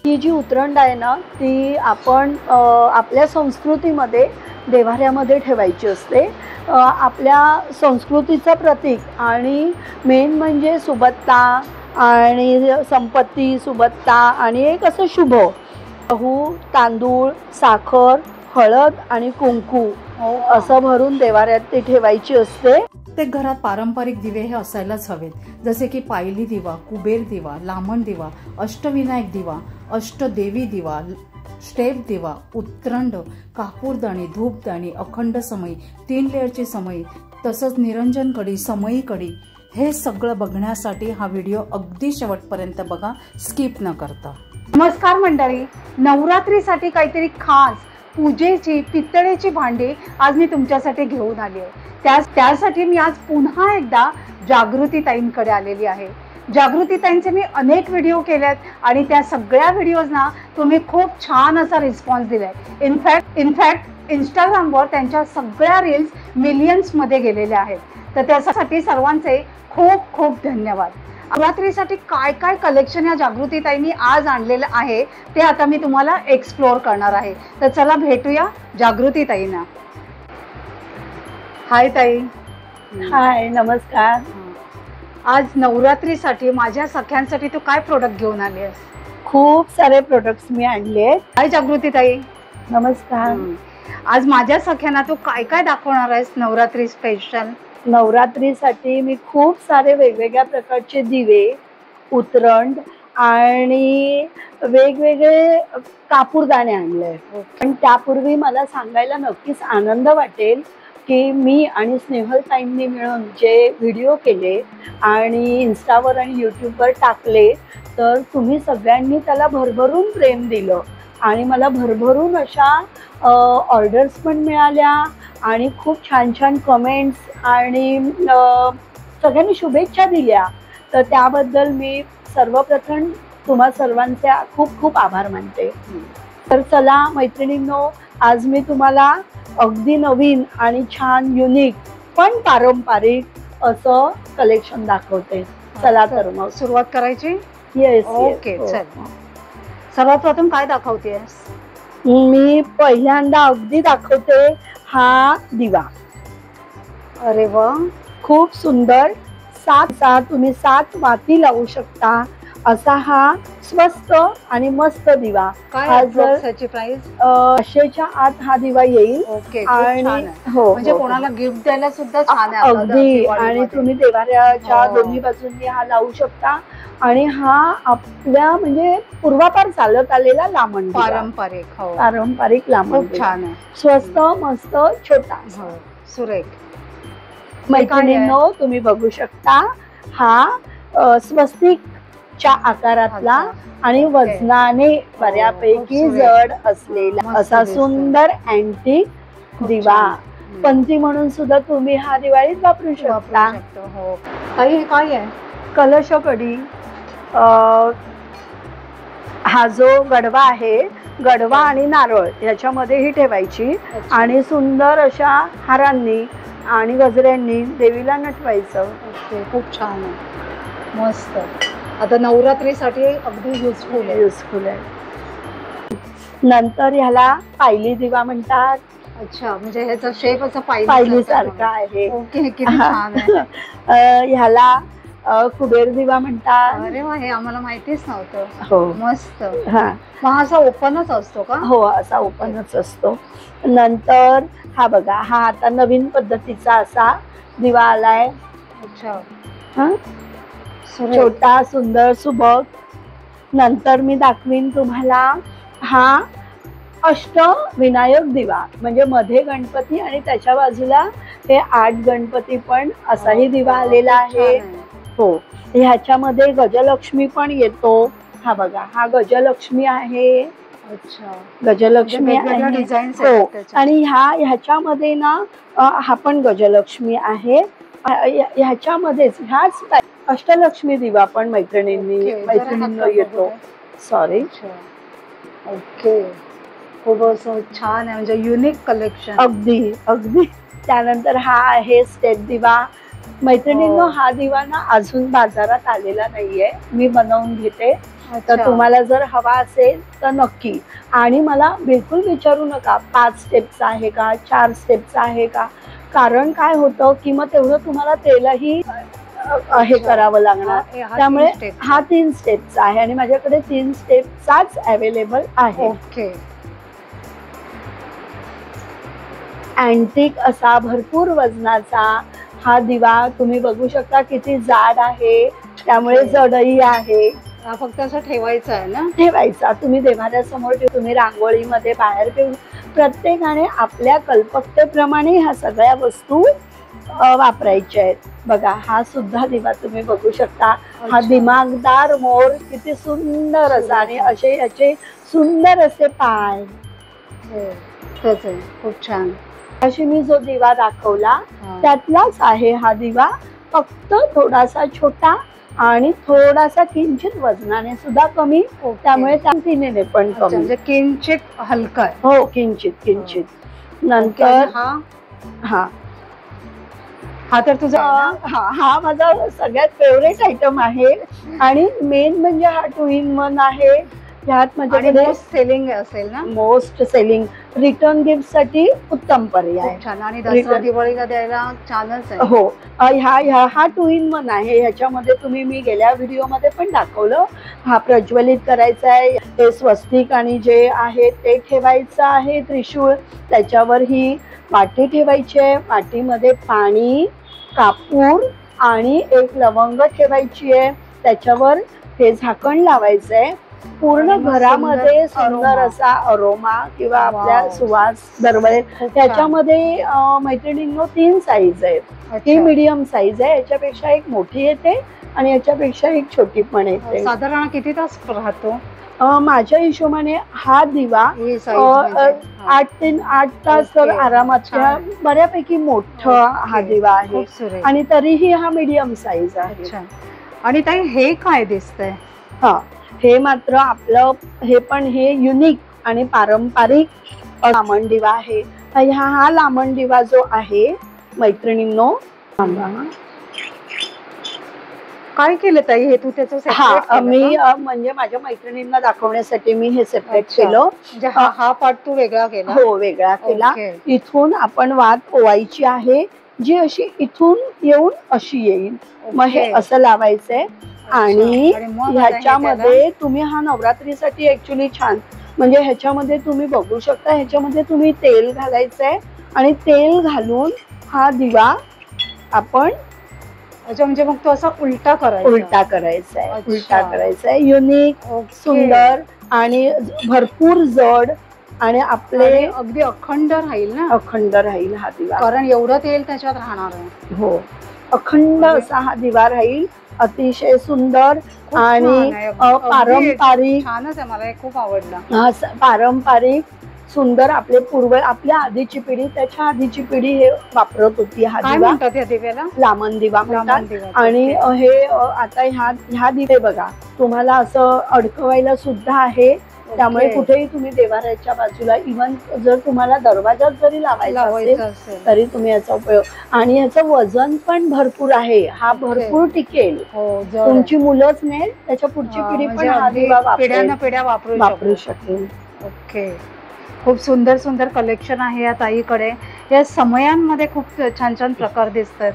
ही जी उतरंड आहे ना ती आपण आपल्या संस्कृतीमध्ये देव्हाऱ्यामध्ये ठेवायची असते. आपल्या संस्कृतीचं प्रतीक आणि मेन म्हणजे सुबत्ता आणि संपत्ती, सुबत्ता आणि एक असं शुभ. गहू, तांदूळ, साखर, हळद आणि कुंकू असं भरून देव्हाऱ्यात ती ठेवायची असते. प्रत्येक घरात पारंपरिक दिवे हे असायलाच हवेत, जसे की पायली दिवा, कुबेर दिवा, लामण दिवा, अष्टविनायक दिवा, अष्टदेवी दिवा, स्टेप दिवा, उतरंड, कापूरदाणी, धूपदाणी, अखंड समई, 3 लेअरची समई, तसंच निरंजन कडी, समई कडी. हे सगळं बघण्यासाठी हा व्हिडिओ अगदी शेवटपर्यंत बघा, स्किप न करता. नमस्कार मंडळी, नवरात्रीसाठी काहीतरी खास पूजेची पितळेची भांडी आज मी तुमच्यासाठी घेऊन आली आहे. त्यासाठी मी आज पुन्हा एकदा जागृती ताईंकडे आलेली आहे. जागृती ताईंचे मी अनेक व्हिडिओ केलेत आणि त्या सगळ्या व्हिडिओजना तुम्ही खूप छान असा रिस्पॉन्स दिलाय. इनफॅक्ट इंस्टाग्रामवर त्यांच्या सगळ्या रील्स मिलियन्समध्ये गेलेल्या आहेत. तर त्यासाठी सर्वांचे खूप खूप धन्यवाद. नवरात्रीसाठी काय काय कलेक्शन या जागृती ताईंनी आज आणलेलं आहे ते आता मी तुम्हाला एक्सप्लोअर करणार आहे. तर चला भेटूया जागृती ताईंना. हाय ताई. हाय, नमस्कार. आज नवरात्रीसाठी माझ्या सख्यांसाठी तू काय प्रोडक्ट घेऊन आली आहेस? खूप सारे प्रोडक्ट्स मी आणले. हाय जागृती ताई. नमस्कार. आज माझ्या सख्यांना तू काय काय दाखवणार आहेस नवरात्री स्पेशल? नवरात्रीसाठी मी खूप सारे वेगवेगळ्या प्रकारचे दिवे, उतरंड आणि वेगवेगळे कापूरदाणे आणले. पण त्यापूर्वी मला सांगायला नक्कीच आनंद वाटेल की मी आणि स्नेहल ताईंनी मिळून जे व्हिडिओ केले आणि इन्स्टावर आणि यूट्यूबवर टाकले, तर तुम्ही सगळ्यांनी त्याला भरभरून प्रेम दिलं आणि मला भरभरून अशा ऑर्डर्स पण मिळाल्या आणि खूप छान छान कमेंट्स आणि सगळ्यांनी शुभेच्छा दिल्या. तर त्याबद्दल मी सर्वप्रथम तुम्हा सर्वांचे खूप खूप आभार मानते. तर चला मैत्रिणींनो, आज मी तुम्हाला अगदी नवीन आणि छान युनिक पण पारंपरिक असं कलेक्शन दाखवते. चला तर मग सुरुवात करायची. येस. ओके, चल. सर्वात प्रथम काय दाखवतेस? मी पहिल्यांदा अगदी दाखवते हा दिवा. अरे वा, खूप सुंदर. तुम्ही 7 वाती लावू शकता असा हा स्वस्त आणि मस्त दिवा. काय त्याची प्राइस? 500च्या आत हा दिवा येईल. ओके. आणि हो, म्हणजे कोणाला गिफ्ट द्यायला सुद्धा छान आहे अगदी. आणि तुम्ही देवाऱ्याच्या दोन्ही बाजूंनी हा लावू शकता. आणि हा आपल्या म्हणजे पूर्वापार चालत आलेला लामण, पारंपरिक लामण. खूप छान आहे, स्वस्त, मस्त, छोटा, सुरेख. मैत्रिणींनो, तुम्ही बघू शकता हा स्वस्तिकच्या आकारातला आणि वजनाने बऱ्यापैकी जड असलेला असा सुंदर अँटिक दिवा. पंथी म्हणून सुद्धा तुम्ही हा दिवाळीत वापरू शकता. काय आहे? कलशकडी. हा जो गडवा आहे, गडवा आणि नारळ ह्याच्यामध्येही ठेवायची आणि सुंदर अशा हारांनी आणि गजऱ्यांनी देवीला नटवायचं. खूप छान आहे, मस्त. आता नवरात्रीसाठी अगदी युजफुल आहे. नंतर ह्याला पायली दिवा म्हणतात. अच्छा, म्हणजे ह्याचा शेप असा पायली सारखा आहे. ओके, किती छान आहे. ह्याला कुबेर दिवा म्हणतात. अरे वा, हे आम्हाला माहितीच नव्हतं. हो, मस्त. हा असा ओपनच असतो का? हो, असा ओपनच असतो. नंतर हा बघा, हा आता नवीन पद्धतीचा असा दिवा आलाय. अच्छा, छोटा, सुंदर, सुबक. नंतर मी दाखवीन तुम्हाला हा अष्टविनायक दिवा, म्हणजे मध्ये गणपती आणि त्याच्या बाजूला हे 8 गणपती पण असाही दिवा आलेला आहे. हो, ह्याच्यामध्ये गजलक्ष्मी पण येतो. हा बघा, हा गजलक्ष्मी आहे. अच्छा, गजलक्ष्मी आहे. हो, आणि ह्याच्यामध्ये ना हा पण गजलक्ष्मी आहे. ह्याच्यामध्येच ह्याच अष्टलक्ष्मी दिवा पण मैत्रिणींना येतो. सॉरी. ओके, खूप असं छान आहे, म्हणजे युनिक कलेक्शन. अगदी अगदी. त्यानंतर हा आहे स्टेप दिवा. मैत्रिणींनो, हा दिवा ना अजून बाजारात आलेला नाहीये, मी बनवून घेते. तर तुम्हाला जर हवा असेल तर नक्की. आणि मला बिलकुल विचारू नका 5 स्टेपचा आहे का 4 स्टेपचा आहे का, कारण काय होतं की मग तेवढं तुम्हाला तेलही हे करावं लागणार. त्यामुळे हा 3 स्टेपचा आहे आणि माझ्याकडे 3 स्टेपचाच अवेलेबल आहे. ओके. अँटिक असा भरपूर वजनाचा हा दिवा तुम्ही बघू शकता किती जाड आहे, त्यामुळे जडही आहे. हा फक्त असं ठेवायचा आहे ना, ठेवायचा. तुम्ही देवाऱ्यासमोर तुम्ही रांगोळीमध्ये बाहेर ठेवून प्रत्येकाने आपल्या कल्पकतेप्रमाणे ह्या सगळ्या वस्तू वापरायच्या आहेत. बघा हा सुद्धा दिवा तुम्ही बघू शकता. हा दिमागदार मोर किती सुंदर असा आणि असे याचे सुंदर असे पाय. खूप छान. अशी मी जो दिवा दाखवला त्यातलाच आहे हा दिवा, फक्त थोडासा छोटा आणि थोडासा किंचित वजनाने सुद्धा कमी, त्यामुळे त्या तिने पण कमी, म्हणजे किंचित हलका आहे. हो किंचित किंचित. नंतर हा हा तर तुझा हा माझा सगळ्यात फेवरेट आयटम आहे आणि मेन म्हणजे हा 2 in 1 आहे. ह्यात माझ्याकडे मोस्ट सेलिंग असेल ना, मोस्ट सेलिंग. रिटर्न गिफ्ट साठी उत्तम पर्याय. छान. आणि दसरा दिवाळीला द्यायला छानच आहे. हो हा 2 in 1 आहे. ह्याच्यामध्ये तुम्ही मी गेल्या व्हिडिओ मध्ये पण दाखवलं. हा प्रज्वलित करायचा आहे, हे स्वस्तिक आणि जे आहे ते ठेवायचं आहे त्रिशूळ. त्याच्यावर ही वाटी ठेवायची आहे. वाटीमध्ये पाणी, कापूर आणि एक लवंग ठेवायची आहे. त्याच्यावर हे झाकण लावायचं आहे. पूर्ण घरामध्ये सुंदर असा अरोमा किंवा आपल्या सुवास दरवळेल. त्याच्यामध्ये मैत्रिणींनो 3 साईज आहेत. ही मीडियम साईज आहे, याच्यापेक्षा एक मोठी येते आणि याच्यापेक्षा एक छोटी पण येते. साधारण किती तास राहतो? माझ्या हिशोबाने हा दिवा 8 ते 8 तास तर आरामात. बऱ्यापैकी मोठा हा दिवा आहे आणि तरीही हा मीडियम साईज आहे. आणि ताई हे काय दिसतंय? हा हे मात्र आपलं हे युनिक आणि पारंपरिक लामण दिवा आहे. हा लामण दिवा जो आहे मैत्रिणींनो, काय केलं ताई हे तू त्याचं सेपरेट? मी म्हणजे माझ्या मैत्रिणींना दाखवण्यासाठी मी हे सेपरेट केलं. म्हणजे हा पार्ट तू वेगळा केला? हो वेगळा केला. इथून आपण वात ओवायची आहे, जी अशी इथून येऊन अशी येईल. मग हे असं लावायचंय आणि ह्याच्यामध्ये तुम्ही हा नवरात्रीसाठी ऍक्च्युली छान, म्हणजे ह्याच्यामध्ये तुम्ही बघू शकता, ह्याच्यामध्ये तुम्ही तेल घालायचंय आणि तेल घालून हा दिवा आपण म्हणजे मग तो असा उलटा करायचा. युनिक, सुंदर आणि भरपूर जड आणि आपले अगदी अखंड राहील ना. अखंड राहील हा दिवा, कारण एवढं तेल त्याच्यात राहणार आहे. हो अखंड असा हा दिवा राहील. अतिशय सुंदर आणि पारंपरिक. छानच आहे, मला हे खूप आवडलं. पारंपरिक सुंदर. आपल्या आधीची पिढी, त्याच्या आधीची पिढी हे वापरत होती. हा दिवा लामण दिवा म्हणतात. आणि हे आता ह्या दिवे बघा तुम्हाला असं अडकवायला सुद्धा आहे. त्यामुळे कुठेही तुम्ही देवाऱ्याच्या बाजूला, इव्हन जर तुम्हाला दरवाजात जरी लावायचा असेल तरी तुम्ही याचा उपयोग. आणि याचं वजन पण भरपूर आहे. हा भरपूर टिकेल. तुमची मुलंच नाही, त्याच्या पुढची पिढी पण हा दिवा पिढ्या वापरू शकेल. ओके. खूप सुंदर सुंदर कलेक्शन आहे या ताईकडे. या समयांमध्ये खूप छान छान प्रकार दिसतात.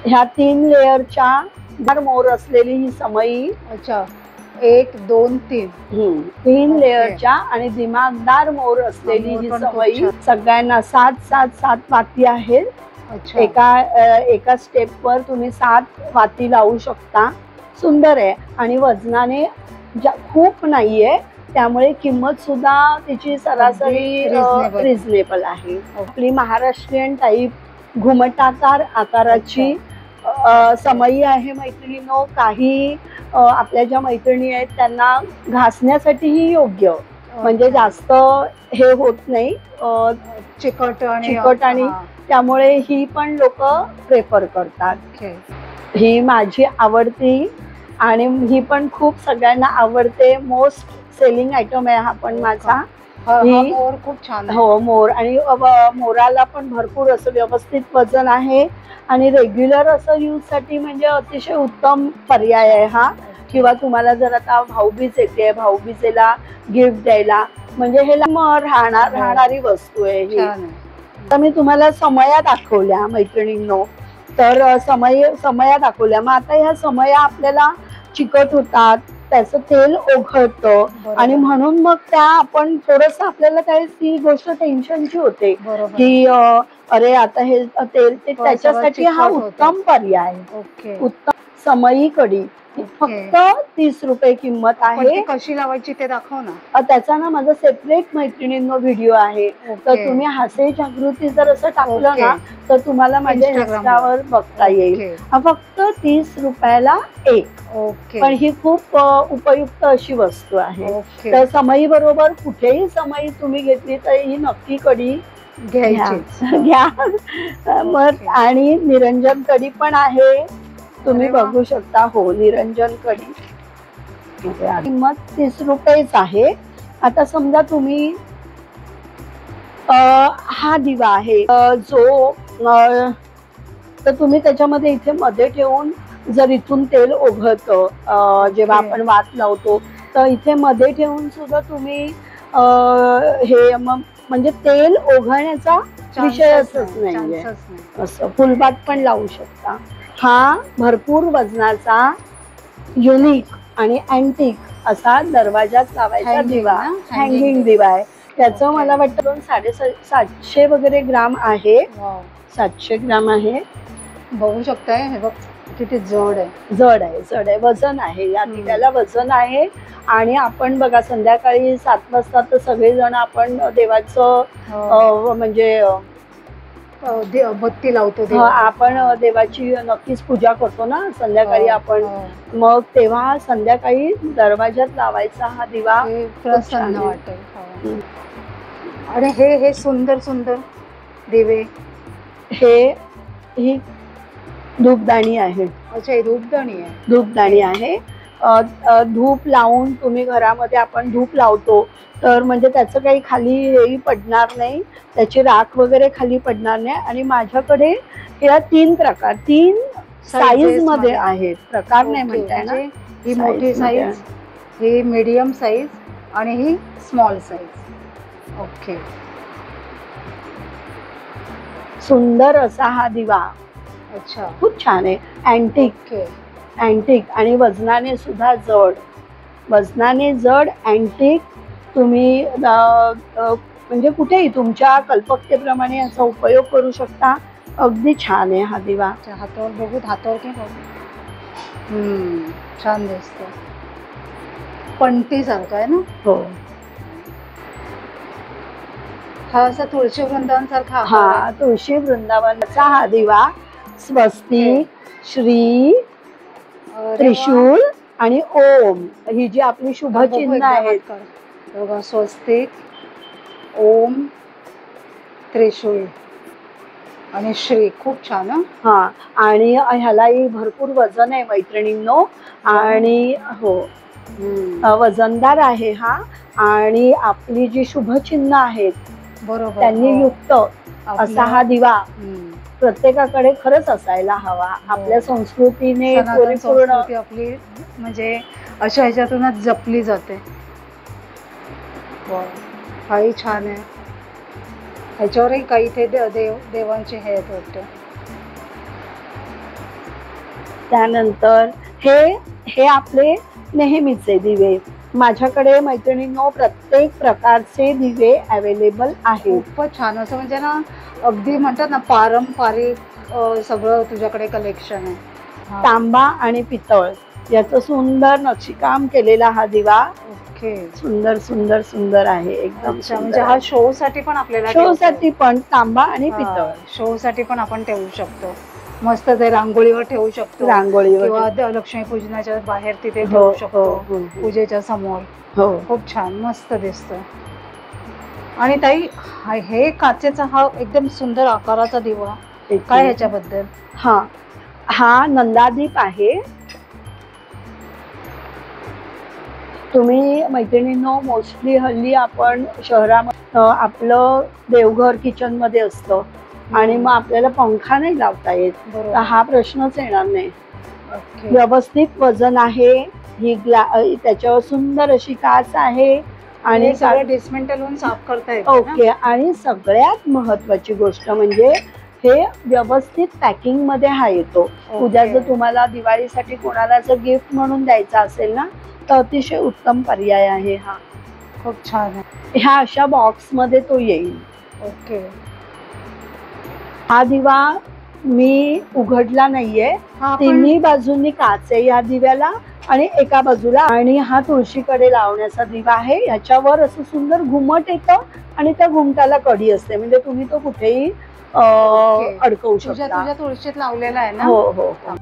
ह्या 3 लेअरच्या मोर असलेली ही समई. अच्छा. 1 2 3 लेअरच्या आणि दिमागदार मोर असलेली ही समई. सगळ्यांना 7 वाती आहेत. एका स्टेपवर तुम्ही 7 वाती लावू शकता. सुंदर आहे आणि वजनाने खूप नाहीये, त्यामुळे किंमत सुद्धा तिची सरासरी रिझनेबल आहे. आपली महाराष्ट्रीयन टाईप घुमटाकार आकाराची समई आहे मैत्रिणींनो. काही आपल्या ज्या मैत्रिणी आहेत त्यांना घासण्यासाठीही योग्य, म्हणजे जास्त हे होत नाही चिकट आणि त्यामुळे ही पण लोक प्रेफर करतात. ही माझी आवडती आणि ही पण खूप सगळ्यांना आवडते. मोस्ट सेलिंग आयटम आहे हा पण माझा. मोर खूप छान. हो मोर. आणि मोराला पण भरपूर असं व्यवस्थित वजन आहे आणि रेग्युलर असं यूज साठी म्हणजे अतिशय उत्तम पर्याय आहे हा. किंवा तुम्हाला जर आता भाऊबीज येते, भाऊबीजेला गिफ्ट द्यायला, म्हणजे हे राहणारी वस्तू आहे ही. तर मी तुम्हाला समया दाखवल्या मैत्रिणींनो, तर समया दाखवल्या. मग आता ह्या समया आपल्याला चिकट होतात, त्याचं तेल ओघळतं आणि म्हणून मग त्या आपण थोडस आपल्याला ती गोष्ट टेन्शनची होते की अरे आता हे तेल, त्याच्यासाठी हा उत्तम पर्याय. उत्तम समई कढी फक्त 30 रुपये किंमत आहे. कशी लावायची ते दाखव ना. त्याचा ना माझा सेपरेट मैत्रिणींनो व्हिडिओ आहे. तर तुम्ही हास्य जागृती जर असं टाकलं ना तर तुम्हाला माझ्या इंस्टावर बघता येईल. फक्त 30 रुपयाला एक. पण ही खूप उपयुक्त अशी वस्तू आहे. तर समई बरोबर कुठेही समई तुम्ही घेतली तर ही नक्की कढी घ्या. मग आणि निरंजन कढी पण आहे, तुम्ही बघू शकता. हो, निरंजन कढी किंमत 30 रुपयेच आहे. आता समजा तुम्ही हा दिवा आहे जो तर तुम्ही त्याच्यामध्ये इथे मध्ये ठेवून जर इथून तेल ओघळतं जेव्हा आपण वात लावतो तर इथे मध्ये ठेवून सुद्धा तुम्ही हे म्हणजे तेल ओघळण्याचा विषयच नाहीये. असं फुलबात पण लावू शकता. हा भरपूर वजनाचा युनिक आणि अँटिक असा दरवाजात लावायचा दिवा, हँगिंग दिवा आहे. त्याचं मला वाटतं 750 वगैरे ग्राम आहे. 700 ग्राम आहे. बघू शकताय, हे बघ किती जड आहे. जड आहे, वजन आहे. या दिव्याला वजन आहे. आणि आपण बघा संध्याकाळी 7 वाजता तर सगळेजण आपण देवाचं म्हणजे बत्ती लावतो. आपण देवाची नक्कीच पूजा करतो ना संध्याकाळी आपण. मग तेव्हा संध्याकाळी दरवाजात लावायचा हा दिवा प्रसन्न वाटेल. आणि हे सुंदर सुंदर दिवे, ही धूपदाणी आहे. अच्छा, ही धूपदाणी आहे. धूपदाणी आहे. धूप लावून तुम्ही घरामध्ये आपण धूप लावतो तर म्हणजे त्याचं काही खाली हेही पडणार नाही, त्याची राख वगैरे खाली पडणार नाही. आणि माझ्याकडे या 3 साईज मध्ये आहेत. प्रकार नाही म्हणताय ना. ही मोठी साईज, ही मीडियम साईज आणि ही स्मॉल साईज. ओके. सुंदर असा हा दिवा. अच्छा, खूप छान आहे. अँटिक आणि वजनाने सुद्धा जड. अँटिक. तुम्ही म्हणजे कुठेही तुमच्या कल्पकतेप्रमाणे याचा उपयोग करू शकता. अगदी छान आहे हा दिवा. हातावर बघू, हातावर की छान दिसतो. पंटी सारखा आहे ना. हो, हा असा तुळशी वृंदावन सारखा. हा तुळशी वृंदावनाचा हा दिवा. स्वस्तिक, श्री, त्रिशूल आणि ओम ही जी आपली शुभचिन्ह आहेत. बघा, स्वस्तिक, ओम, त्रिशूल आणि श्री. खूप छान. हा, आणि ह्यालाही भरपूर वजन आहे मैत्रिणींनो. आणि हो, वजनदार आहे हा. आणि आपली जी शुभचिन्ह आहेत बरोबर त्यांनी युक्त असा हा दिवा प्रत्येकाकडे खरंच असायला हवा. आपल्या संस्कृतीने परिपूर्ण आपली म्हणजे अशा ह्याच्यातूनच जपली जाते. काही छान आहे. ह्याच्यावरही काही इथे देवांचे हे होते. त्यानंतर हे आपले नेहमीचे दिवे. माझ्याकडे मैत्रिणींनो प्रत्येक प्रकारचे दिवे अवेलेबल आहेत. खूपच छान. असं म्हणजे ना, अगदी म्हणतात ना पारंपरिक सगळं तुझ्याकडे कलेक्शन आहे. तांबा आणि पितळ याचं सुंदर नक्षीकाम केलेला हा दिवा. ओके. सुंदर सुंदर सुंदर आहे एकदम. म्हणजे हा शो साठी पण आपल्याला, शो साठी पण तांबा आणि पितळ शो साठी पण आपण ठेवू शकतो. मस्त ते रांगोळीवर ठेवू शकतो. रांगोळीवर किंवा लक्ष्मीपूजनाच्या बाहेर तिथे ठेवू शकतो. पूजेच्या समोर. हो, खूप छान मस्त दिसतो. आणि ताई, हे काचेचा हा एकदम सुंदर आकाराचा दिवा काय ह्याच्याबद्दल? हा नंदादीप आहे. तुम्ही मैत्रिणींनो मोस्टली हल्ली आपण शहरामध्ये आपलं देवघर किचन मध्ये असतं आणि मग आपल्याला पंखा नाही लावता येत. तर हा प्रश्नच येणार नाही. ओके. व्यवस्थित वजन आहे. ही त्याच्यावर सुंदर अशी काच आहे आणि आणि सगळं डिस्मेंटल होऊन साफ करता येतं ना? ओके. आणि सगळ्यात महत्वाची गोष्ट म्हणजे हे व्यवस्थित पॅकिंग मध्ये हा येतो. ओके. उद्या जर तुम्हाला दिवाळीसाठी कोणाला जर गिफ्ट म्हणून द्यायचा असेल ना, तर अतिशय उत्तम पर्याय आहे हा. खूप छान आहे. ह्या अशा बॉक्स मध्ये तो येईल. ओके. हा दिवा मी उघडला नाहीये. हा पण तिन्ही बाजूंनी काच आहे या दिव्याला आणि एका बाजूला. आणि हा तुळशीकडे लावण्याचा दिवा आहे. याच्यावर असं सुंदर घुमट येतं आणि त्या घुमटाला कडी असते, म्हणजे तुम्ही तो कुठेही ओके. अडकवू तुझ्या शकता. तुळशीत लावलेला आहे ना? हो हो हो.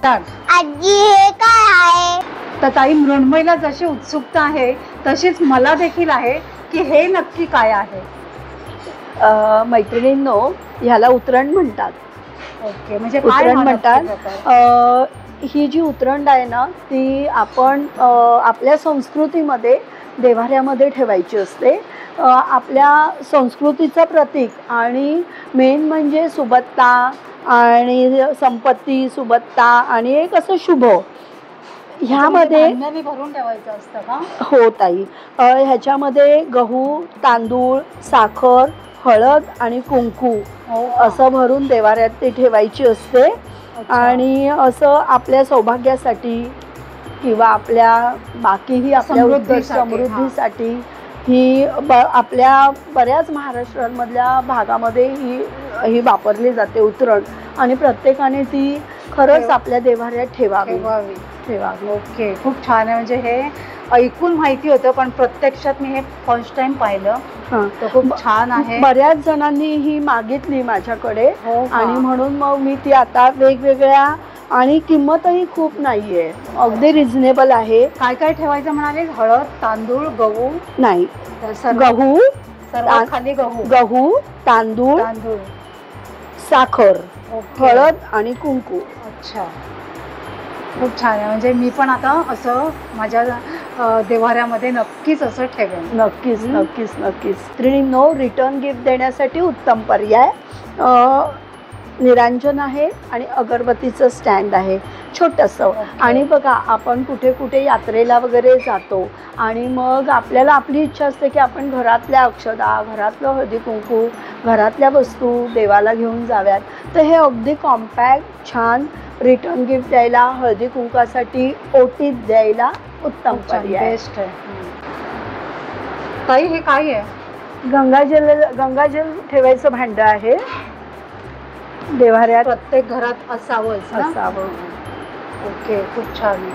आजी हे काय आहे? तर ताई, मृण्मयीला जशी उत्सुकता आहे तशीच मला देखील आहे की हे नक्की काय आहे. मैत्रिणींनो, ह्याला उतरण म्हणतात. ओके. म्हणजे काय उतरण हा म्हणतात. नक्की प्रकार? ही जी उतरंड आहे ना, ती आपण आपल्या संस्कृतीमध्ये देव्हाऱ्यामध्ये ठेवायची असते. आपल्या संस्कृतीचं प्रतीक आणि मेन म्हणजे सुबत्ता आणि संपत्ती, सुबत्ता आणि एक असं शुभ. ह्यामध्ये धान्याने भरून ठेवायचं असतं का? हो ताई. ह्याच्यामध्ये गहू, तांदूळ, साखर, हळद आणि कुंकू हो का? असं भरून देवाऱ्यात ती ठेवायची असते. अच्छा. आणि असं आपल्या सौभाग्यासाठी किंवा आपल्या बाकीही आपल्या समृद्धीसाठी, समृद्धीसाठी ही आपल्या बऱ्याच महाराष्ट्रामधल्या भागामध्ये ही वापरली जाते उतरण. आणि प्रत्येकाने ती खरंच आपल्या देव्हाऱ्यात ठेवावी. ओके. खूप छान आहे. म्हणजे हे ऐकून माहिती होतं पण प्रत्यक्षात मी हे फर्स्ट टाइम पाहिलं. हां. तर खूप छान आहे. बऱ्याच जणांनी ही मागितली माझ्याकडे हो का? आणि म्हणून मग मी ती आता वेगवेगळ्या, आणि किंमतही खूप नाहीये, अगदी रिझनेबल आहे. काय काय ठेवायचं म्हणाले? हळद, तांदूळ, गहू. नाही, तर सर्व गहू, खाली गहू, तांदूळ, तांदूळ, साखर, ओके. हळद आणि कुंकू. अच्छा. खूप छान आहे. म्हणजे मी पण आता असं माझ्या देव्हाऱ्यामध्ये नक्कीच असं ठेवेन. नक्कीच नक्कीच नक्कीच. मैत्रिणींनो, रिटर्न गिफ्ट देण्यासाठी उत्तम पर्याय निरांजन आहे आणि अगरबत्तीचं स्टँड आहे छोटंसं. आणि बघा, आपण कुठे कुठे यात्रेला वगैरे जातो आणि मग आपल्याला आपली इच्छा असते की आपण घरातल्या अक्षदा, घरातलं हळदी कुंकू, घरातल्या वस्तू देवाला घेऊन जाव्यात. तर हे अगदी कॉम्पॅक्ट छान रिटर्न गिफ्ट द्यायला, हळदी कुंकासाठी ओटीत द्यायला उत्तम पर्याय. बेस्ट आहे. ताई, हे काय आहे? गंगाजल ठेवायचं भांड आहे. देव्हाऱ्यात प्रत्येक घरात असावंच ना? असावं. ओके. खूप छान आहे.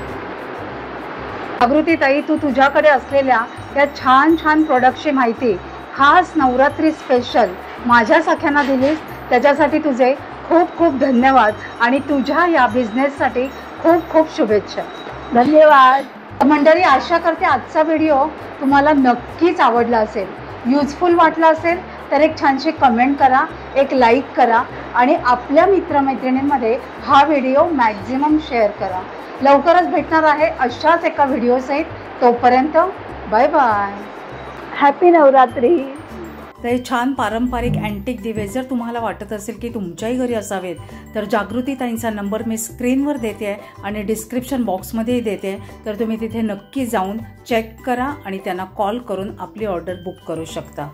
जागृती ताई, तू तुझ्याकडे असलेल्या या छान छान प्रोडक्टची माहिती खास नवरात्री स्पेशल माझ्या सख्यांना दिलीस, त्याच्यासाठी तुझे खूप खूप धन्यवाद आणि तुझ्या या बिझनेससाठी खूप खूप शुभेच्छा. धन्यवाद. मंडळी, आशा करते आजचा व्हिडिओ तुम्हाला नक्कीच आवडला असेल, युजफुल वाटला असेल तर एक छानशी कमेंट करा, एक लाईक करा आणि आपल्या मित्रमैत्रिणींमध्ये हा व्हिडिओ मॅक्झिमम शेअर करा. लवकरच भेटणार आहे अशाच एका व्हिडिओसहित. तोपर्यंत बाय बाय. हॅपी नवरात्री. तर हे छान पारंपरिक अँटिक दिवे जर तुम्हाला वाटत असेल की तुमच्याही घरी असावेत, तर जागृती ताईंचा नंबर मी स्क्रीनवर देते आहे आणि डिस्क्रिप्शन बॉक्समध्येही देते आहे. तर तुम्ही तिथे नक्की जाऊन चेक करा आणि त्यांना कॉल करून आपली ऑर्डर बुक करू शकता.